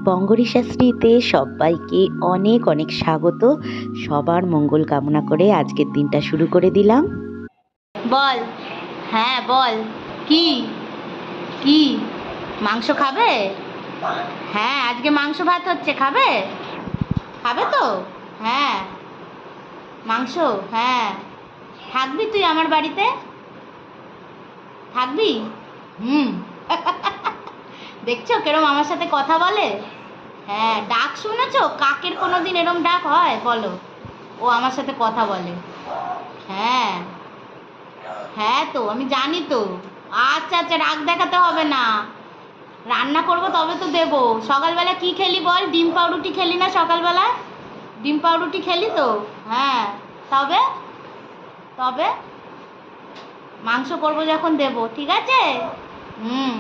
বঙ্গরি শাস্ত্রীতে সবাইকে অনেক অনেক স্বাগত। সবার মঙ্গল কামনা করে আজকের দিনটা শুরু করে দিলাম। বল, হ্যাঁ বল, কি কি মাংস খাবে? হ্যাঁ, আজকে মাংস ভাত হচ্ছে, খাবে? খাবে তো? হ্যাঁ, মাংস। হ্যাঁ, থাকবি তুই আমার বাড়িতে? থাকবি? হুম। দেখছো কেরম আমার সাথে কথা বলে? হ্যাঁ, ডাক শুনেছো? কাকের কোনোদিন এরম ডাক হয় বলো? ও আমার সাথে কথা বলে। হ্যাঁ হ্যাঁ, তো আমি জানি তো। আচ্ছা আচ্ছা, রাগ দেখাতে হবে না, রান্না করবো তবে তো দেবো। সকালবেলা কি খেলি বল? ডিম পাউরুটি খেলি না সকালবেলা? ডিম পাউরুটি খেলি তো। হ্যাঁ, তবে তবে মাংস করবো যখন দেবো, ঠিক আছে? হুম।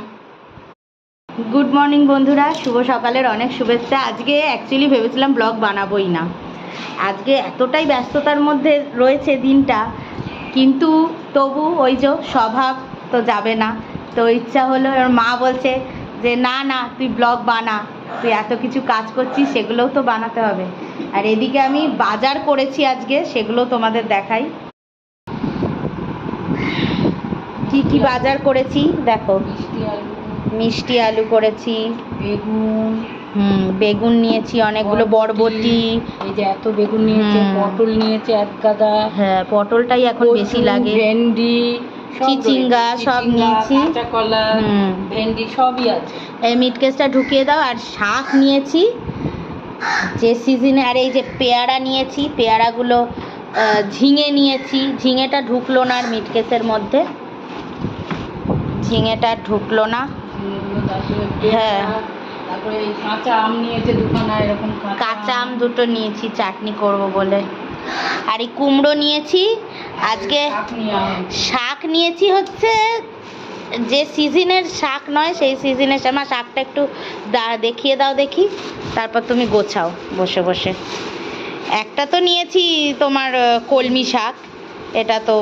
গুড মর্নিং বন্ধুরা, শুভ সকালের অনেক শুভেচ্ছা। আজকে অ্যাকচুয়ালি ভেবেছিলাম ব্লগ বানাবোই না, আজকে এতটাই ব্যস্ততার মধ্যে রয়েছে দিনটা, কিন্তু তবু ওই যে স্বভাব তো যাবে না, তো ইচ্ছা হলো। এবার মা বলছে যে না না, তুই ব্লগ বানা, তুই এত কিছু কাজ করছিস, সেগুলোও তো বানাতে হবে। আর এদিকে আমি বাজার করেছি আজকে, সেগুলো তোমাদের দেখাই। কি কি বাজার করেছি দেখো। মিষ্টি আলু করেছি, বেগুন, বেগুন নিয়েছি অনেকগুলো, বরবটি, এই যে এত বেগুন নিয়েছে, পটল নিয়েছে এক গাদা। হ্যাঁ, পটলটাই এখন বেশি লাগে। ভেন্ডি, চিচিঙ্গা সব নিয়েছি, কাঁচা কলা, ভেন্ডি সবই আছে। এই মিটকেসটা ঢুকিয়ে দাও। আর শাক নিয়েছি যে সিজনে। আর এই যে পেয়ারা নিয়েছি, পেয়ারাগুলো ঝিঙে নিয়েছি, ঝিঙেটা ঢুকলো না আর মিটকেসের মধ্যে, ঝিঙেটা ঢুকলো না। হ্যাঁ, তারপরে কাঁচা আম নিয়েছে দুখানা, এরকম কাঁচা আম দুটো নিয়েছি চাটনি করব বলে। আর এই কুমড়ো নিয়েছি আজকে। শাক নিয়েছি হচ্ছে যে সিজনের শাক নয়, সেই সিজনের। আমার শাকটা একটু দেখিয়ে দাও দেখি, তারপর তুমি গোছাও বসে বসে। একটা তো নিয়েছি তোমার কলমি শাক, এটা তো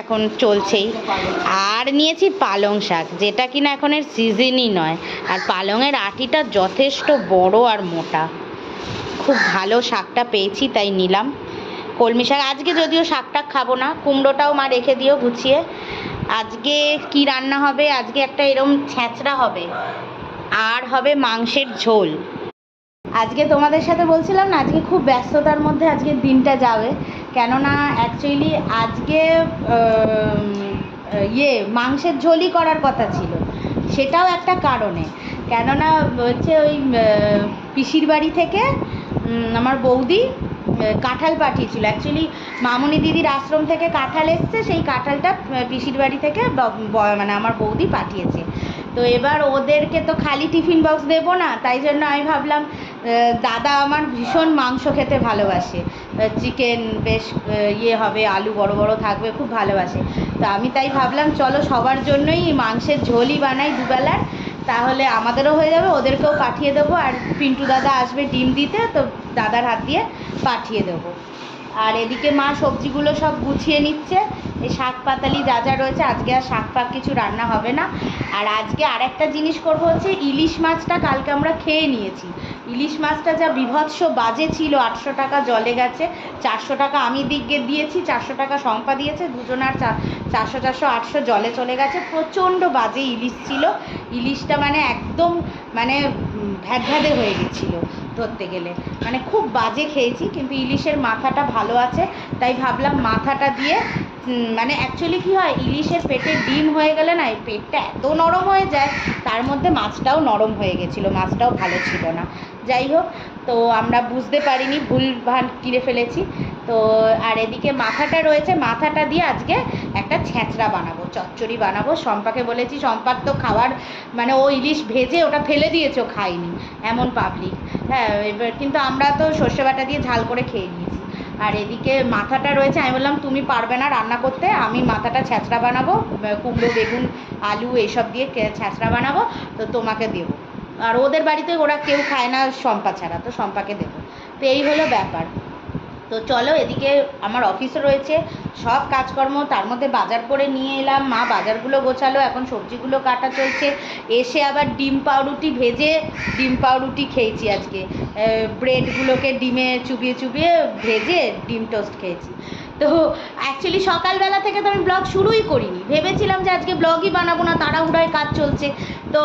এখন চলছেই। আর নিয়েছি পালং শাক, যেটা কিনা এখন এর সিজনই নয়। আর পালংয়ের আটিটা যথেষ্ট বড় আর মোটা, খুব ভালো শাকটা পেয়েছি তাই নিলাম। কলমি শাক আজকে, যদিও শাকটা খাবো না। কুমড়োটাও মা রেখে দিও গুছিয়ে। আজকে কি রান্না হবে? আজকে একটা এরম ছ্যাঁচড়া হবে, আর হবে মাংসের ঝোল। আজকে তোমাদের সাথে বলছিলাম না, আজকে খুব ব্যস্ততার মধ্যে আজকের দিনটা যাবে, কেননা অ্যাকচুয়ালি আজকে মাংসের ঝোলই করার কথা ছিল। সেটাও একটা কারণে, কেননা হচ্ছে ওই পিসির বাড়ি থেকে আমার বৌদি কাঁঠাল পাঠিয়েছিল। অ্যাকচুয়ালি মামনি দিদির আশ্রম থেকে কাঁঠাল এসছে, সেই কাঁঠালটা পিসির বাড়ি থেকে মানে আমার বৌদি পাঠিয়েছে। তো এবার ওদেরকে তো খালি টিফিন বক্স দেবো না, তাই জন্য আমি ভাবলাম, দাদা আমার ভীষণ মাংস খেতে ভালোবাসে, চিকেন বেশ হবে, আলু বড় বড় থাকবে, খুব ভালোবাসে। তো আমি তাই ভাবলাম চলো সবার জন্যই মাংসের ঝোলই বানাই দুবেলার, তাহলে আমাদেরও হয়ে যাবে, ওদেরকেও পাঠিয়ে দেবো। আর পিন্টু দাদা আসবে ডিম দিতে, তো দাদার হাত দিয়ে পাঠিয়ে দেবো। আর এদিকে মা সবজিগুলো সব গুছিয়ে নিচ্ছে, এই শাক পাতালি যা যা রয়েছে। আজকে আর শাক ফাক কিছু রান্না হবে না। আর আজকে আরেকটা জিনিস করব হচ্ছে, ইলিশ মাছটা কালকে আমরা খেয়ে নিয়েছি। ইলিশ মাছটা যা বিভৎস বাজে ছিল, 800 টাকা জলে গেছে, 400 টাকা আমি দিয়েছি, 400 টাকা শম্পা দিয়েছে, দুজনার 400 400 800 জলে চলে গেছে। প্রচণ্ড বাজে ইলিশ ছিল। ইলিশটা মানে একদম মানে ভ্যাদভ্যাদে হয়ে গেছিলো ধরতে গেলে, মানে খুব বাজে খেয়েছি। কিন্তু ইলিশের মাথাটা ভালো আছে, তাই ভাবলাম মাথাটা দিয়ে, মানে অ্যাকচুয়ালি কী হয়, ইলিশের পেটে ডিম হয়ে গেলে না, এই পেটটা এত নরম হয়ে যায়, তার মধ্যে মাছটাও নরম হয়ে গেছিলো, মাছটাও ভালো ছিল না। যাই হোক, তো আমরা বুঝতে পারিনি, ভুলভাল কিনে ফেলেছি। তো আর এদিকে মাথাটা রয়েছে, মাথাটা দিয়ে আজকে একটা ছ্যাঁচড়া বানাবো, চচ্চড়ি বানাবো। শম্পাকে বলেছি, শম্পার তো খাওয়ার মানে, ও ইলিশ ভেজে ওটা ফেলে দিয়েছে, ও খায়নি, এমন পাবলিক। হ্যাঁ, এবার কিন্তু আমরা তো সর্ষে বাটা দিয়ে ঝাল করে খেয়ে নিয়েছি। আর এদিকে মাথাটা রয়েছে, আমি বললাম তুমি পারবে না রান্না করতে, আমি মাথাটা ছ্যাঁচড়া বানাবো, কুমড়ো বেগুন আলু এইসব দিয়ে ছ্যাঁচড়া বানাবো, তো তোমাকে দেবো। আর ওদের বাড়িতে ওরা কেউ খায় না শম্পা ছাড়া, তো শম্পাকে দেবো। তো এই হলো ব্যাপার। তো চলো, এদিকে আমার অফিসও রয়েছে, সব কাজকর্ম, তার মধ্যে বাজার করে নিয়ে এলাম, মা বাজারগুলো গোছালো, এখন সবজিগুলো কাটা চলছে। এসে আবার ডিম পাউরুটি ভেজে ডিম পাউরুটি খেয়েছি আজকে, ব্রেডগুলোকে ডিমে চুবিয়ে চুবিয়ে ভেজে ডিম টোস্ট খেয়েছি। তো অ্যাকচুয়ালি সকালবেলা থেকে তো আমি ব্লগ শুরুই করিনি, ভেবেছিলাম যে আজকে ব্লগই বানাবো না, তাড়াহুড়োয় কাজ চলছে। তো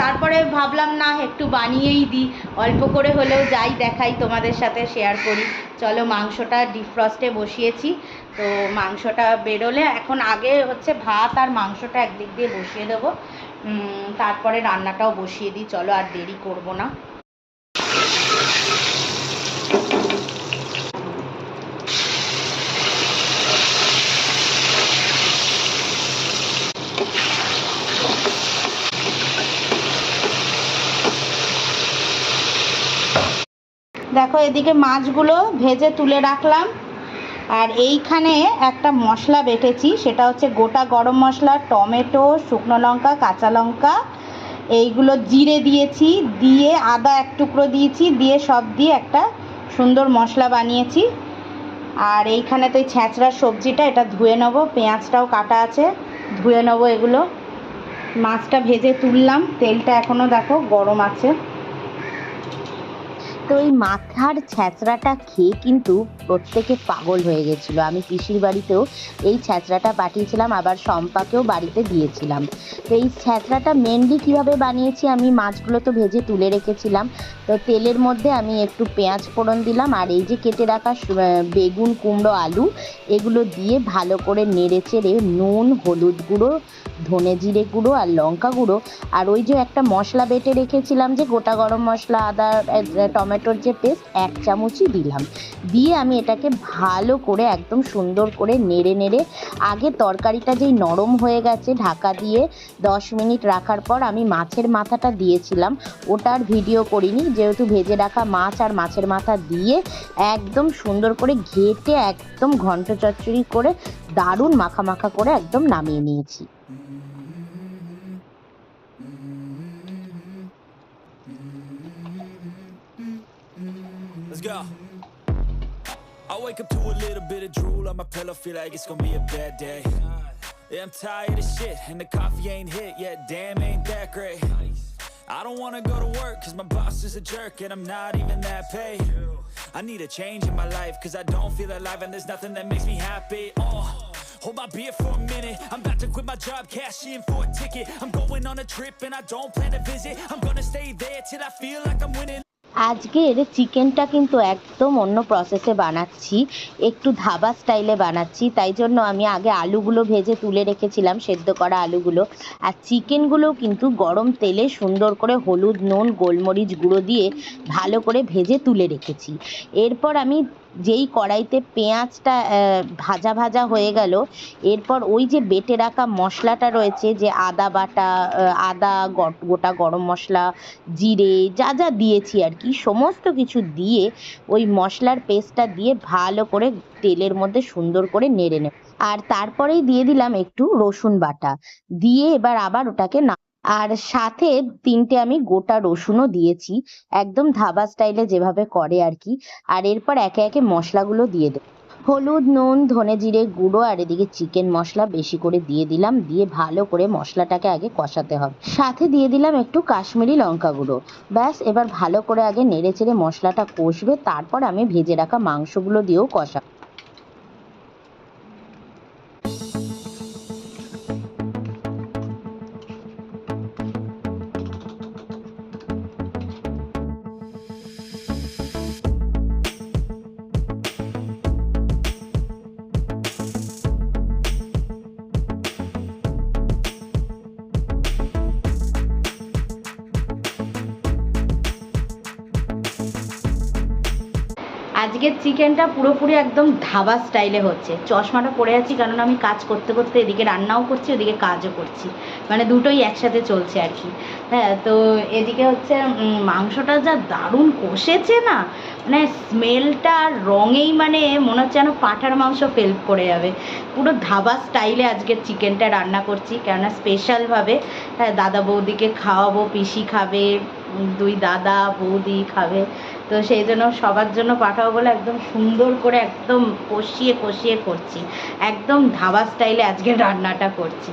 তারপরে ভাবলাম না একটু বানিয়েই দিই, অল্প করে হলেও যাই দেখাই তোমাদের সাথে শেয়ার করি। চলো, মাংসটা ডিফ্রস্টে বসিয়েছি, তো মাংসটা বেরোলে এখন আগে হচ্ছে ভাত আর মাংসটা একদিক দিয়ে বসিয়ে দেবো, তারপরে রান্নাটাও বসিয়ে দিই। চলো, আর দেরি করব না। দেখো, এদিকে মাছগুলো ভেজে তুলে রাখলাম, আর এইখানে একটা মশলা বেটেছি, সেটা হচ্ছে গোটা গরম মশলা, টমেটো, শুকনো লঙ্কা, কাঁচা লঙ্কা, এইগুলো জিরে দিয়েছি, দিয়ে আদা এক টুকরো দিয়েছি, দিয়ে সব দিয়ে একটা সুন্দর মশলা বানিয়েছি। আর এইখানে তো এই ছ্যাঁচড়ার সবজিটা, এটা ধুয়ে নেবো, পেঁয়াজটাও কাটা আছে, ধুয়ে নেবো এগুলো। মাছটা ভেজে তুললাম, তেলটা এখনও দেখো গরম আছে। তো এই মাথার ছ্যাঁচড়াটা খেয়ে কিন্তু প্রত্যেকে পাগল হয়ে গেছিলো। আমি পিসির বাড়িতেও এই ছ্যাঁচড়াটা পাঠিয়েছিলাম, আবার শম্পাকেও বাড়িতে দিয়েছিলাম। তো এই ছ্যাঁচড়াটা মেনলি কীভাবে বানিয়েছি, আমি মাছগুলো তো ভেজে তুলে রেখেছিলাম, তো তেলের মধ্যে আমি একটু পেঁয়াজ ফোড়ন দিলাম, আর এই যে কেটে রাখা বেগুন, কুমড়ো, আলু, এগুলো দিয়ে ভালো করে নেড়ে চেড়ে নুন, হলুদ গুঁড়ো, ধনে জিরে গুঁড়ো আর লঙ্কা গুঁড়ো, আর ওই যে একটা মশলা বেটে রেখেছিলাম যে গোটা গরম মশলা, আদা, টমেটোর যে পেস্ট, 1 চামচই দিলাম। দিয়ে আমি এটাকে ভালো করে একদম সুন্দর করে নেড়ে নেড়ে, আগে তরকারিটা যেই নরম হয়ে গেছে ঢাকা দিয়ে 10 মিনিট রাখার পর আমি মাছের মাথাটা দিয়েছিলাম, ওটার ভিডিও করিনি, যেহেতু ভেজে রাখা মাছ আর মাছের মাথা দিয়ে একদম সুন্দর করে ঘেটে একদম ঘন্ট চচ্চড়ি করে দারুণ মাখা মাখা করে একদম নামিয়ে নিয়েছি। Let's go. I wake up to a little bit of drool on my pillow, feel like it's gonna be a bad day. Yeah, I'm tired of shit, and the coffee ain't hit yet, damn ain't that great. I don't wanna go to work, cause my boss is a jerk, and I'm not even that paid. I need a change in my life, cause I don't feel alive, and there's nothing that makes me happy. Hold my beer for a minute, I'm about to quit my job, cash in for a ticket. I'm going on a trip, and I don't plan to visit. I'm gonna stay there till I feel like I'm winning. আজকের চিকেনটা কিন্তু একদম অন্য প্রসেসে বানাচ্ছি, একটু ধাবা স্টাইলে বানাচ্ছি। তাই জন্য আমি আগে আলুগুলো ভেজে তুলে রেখেছিলাম, সেদ্ধ করা আলুগুলো, আর চিকেনগুলো কিন্তু গরম তেলে সুন্দর করে হলুদ, নুন, গোলমরিচ গুঁড়ো দিয়ে ভালো করে ভেজে তুলে রেখেছি। এরপর আমি যেই কড়াইতে পেঁয়াজটা ভাজা ভাজা হয়ে গেল, এরপর ওই যে বেটে রাখা মশলাটা রয়েছে, যে আদা বাটা, আদা, গোটা গরম মশলা, জিরে, যা যা দিয়েছি আর কি, সমস্ত কিছু দিয়ে ওই মশলার পেস্টটা দিয়ে ভালো করে তেলের মধ্যে সুন্দর করে নেড়ে নেব। আর তারপরেই দিয়ে দিলাম একটু রসুন বাটা, দিয়ে এবার আবার ওটাকে আর সাথে 3টে আমি গোটা রসুনও দিয়েছি, একদম ধাবা স্টাইলে যেভাবে করে আর কি। আর এরপর একে একে মশলাগুলো দিয়ে দেব, হলুদ, নুন, ধনে জিরে গুঁড়ো, আর এদিকে চিকেন মশলা বেশি করে দিয়ে দিলাম, দিয়ে ভালো করে মশলাটাকে আগে কষাতে হবে। সাথে দিয়ে দিলাম একটু কাশ্মীরি লঙ্কা গুঁড়ো। ব্যাস, এবার ভালো করে আগে নেড়ে চেড়ে মশলাটা কষবে, তারপর আমি ভেজে রাখা মাংসগুলো দিয়েও কষাবো। আজকের চিকেনটা পুরোপুরি একদম ধাবা স্টাইলে হচ্ছে। চশমাটা পরে আছি কারণ আমি কাজ করতে করতে এদিকে রান্নাও করছি, ওদিকে কাজও করছি, মানে দুটোই একসাথে চলছে আর কি। হ্যাঁ, তো এদিকে হচ্ছে মাংসটা যা দারুণ কষেছে না, মানে স্মেলটা আর রঙেই মানে মনে হচ্ছে যেন পাঁঠার মাংস ফেল করে যাবে। পুরো ধাবা স্টাইলে আজকের চিকেনটা রান্না করছি, কেননা স্পেশালভাবে দাদা বৌদিকে খাওয়াবো, পিসি খাবে, 2 দাদা বৌদি খাবে, তো সেই জন্য সবার জন্য পাঠাবো বলে একদম সুন্দর করে একদম কষিয়ে কষিয়ে করছি, একদম ধাবা স্টাইলে আজকে রান্নাটা করছি।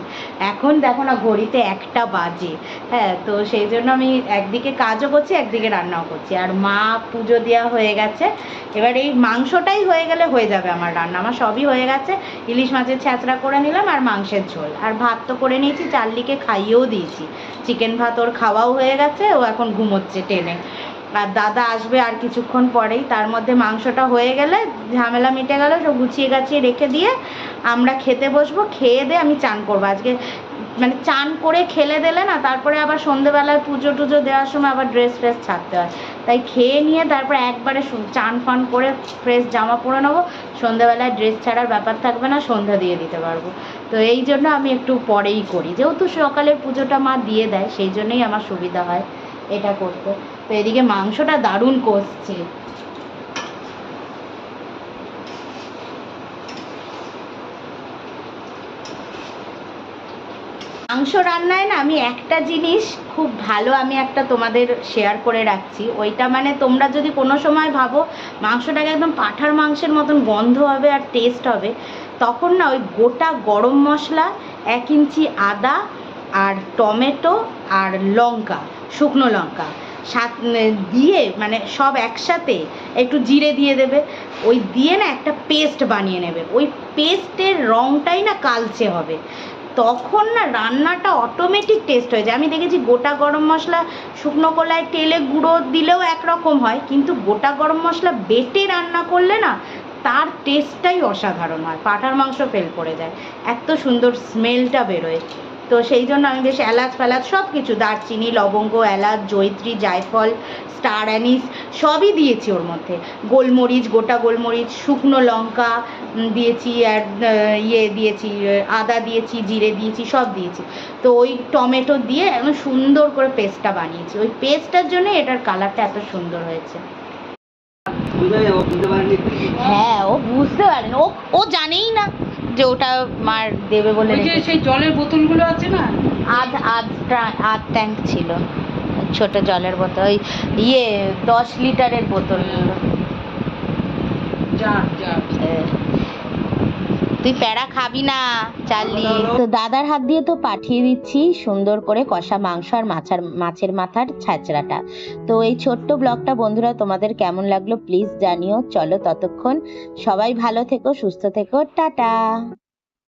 এখন দেখো না ঘড়িতে 1টা বাজে, হ্যাঁ, তো সেই জন্য আমি একদিকে কাজও করছি একদিকে রান্নাও করছি। আর মা পুজো দেওয়া হয়ে গেছে, এবার এই মাংসটাই হয়ে গেলে হয়ে যাবে আমার রান্না। আমার সবই হয়ে গেছে, ইলিশ মাছের ছ্যাঁচড়া করে নিলাম আর মাংসের ঝোল, আর ভাত তো করে নিয়েছি, চার্লিকে খাইয়েও দিয়েছি, চিকেন ভাত ওর খাওয়াও হয়ে গেছে, ও এখন ঘুমোচ্ছে টেনে। আর দাদা আসবে আর কিছুক্ষণ পরেই, তার মধ্যে মাংসটা হয়ে গেলে ঝামেলা মিটে গেল, সব গুছিয়ে গাছিয়ে রেখে দিয়ে আমরা খেতে বসবো। খেয়ে দিয়ে আমি চান করবো আজকে, মানে চান করে খেলে দিলে না তারপরে আবার সন্ধেবেলায় পুজো টুজো দেওয়ার সময় আবার ড্রেস ফ্রেস ছাড়তে হয়, তাই খেয়ে নিয়ে তারপরে একবারে চান ফান করে ফ্রেশ জামা পরে নেবো, সন্ধেবেলায় ড্রেস ছাড়ার ব্যাপার থাকবে না, সন্ধ্যা দিয়ে দিতে পারবো। তো এই জন্য আমি একটু পরেই করি, যেহেতু সকালের পুজোটা মা দিয়ে দেয় সেই জন্যই আমার সুবিধা হয় এটা করতে। তো এদিকে মাংসটা দারুণ কষছে। মাংস রান্নায় না আমি একটা জিনিস খুব ভালো, আমি একটা তোমাদের শেয়ার করে রাখছি, ওইটা মানে তোমরা যদি কোনো সময় ভাবো মাংসটাকে একদম পাঁঠার মাংসের মতন গন্ধ হবে আর টেস্ট হবে, তখন না ওই গোটা গরম মশলা, 1 ইঞ্চি আদা আর টমেটো আর লঙ্কা, শুকনো লঙ্কা দিয়ে মানে সব একসাথে, একটু জিরে দিয়ে দেবে, ওই দিয়ে না একটা পেস্ট বানিয়ে নেবে, ওই পেস্টের রঙটাই না কালচে হবে, তখন না রান্নাটা অটোমেটিক টেস্ট হয়ে যায়। আমি দেখেছি গোটা গরম মশলা শুকনো কলায় তেলে গুঁড়ো দিলেও একরকম হয়, কিন্তু গোটা গরম মশলা বেটে রান্না করলে না তার টেস্টটাই অসাধারণ হয়, পাঁঠার মাংস ফেল করে যায়, এত সুন্দর স্মেলটা বেরোয়। তো সেই জন্য আমি বেশ এলাচ ফেলাচ সব কিছু, দারচিনি, লবঙ্গ, এলাচ, জয়িত্রী, জায়ফল, স্টার অ্যানিস সবই দিয়েছি ওর মধ্যে, গোলমরিচ, গোটা গোলমরিচ, শুকনো লঙ্কা দিয়েছি, আর দিয়েছি আদা দিয়েছি, জিরে দিয়েছি, সব দিয়েছি। তো ওই টমেটো দিয়ে একদম সুন্দর করে পেস্টটা বানিয়েছি, ওই পেস্টটার জন্য এটার কালারটা এত সুন্দর হয়েছে। হ্যাঁ, ও বুঝতে পারেন, ও জানেই না যে ওটা মার দেবে বলে। সেই জলের বোতলগুলো আছে না, আধ ট্যাঙ্ক ছিল ছোট জলের বোতল, ওই 10 লিটারের বোতলগুলো। তুই প্যারা খাবি না চার্লি। তো দাদার হাত দিয়ে তো পাঠিয়ে দিচ্ছি সুন্দর করে কষা মাংস আর মাছের মাথার ছ্যাঁচড়াটা। তো এই ছোট্ট ব্লগটা বন্ধুরা তোমাদের কেমন লাগলো প্লিজ জানিও। চলো ততক্ষণ সবাই ভালো থেকো, সুস্থ থেকো, টাটা।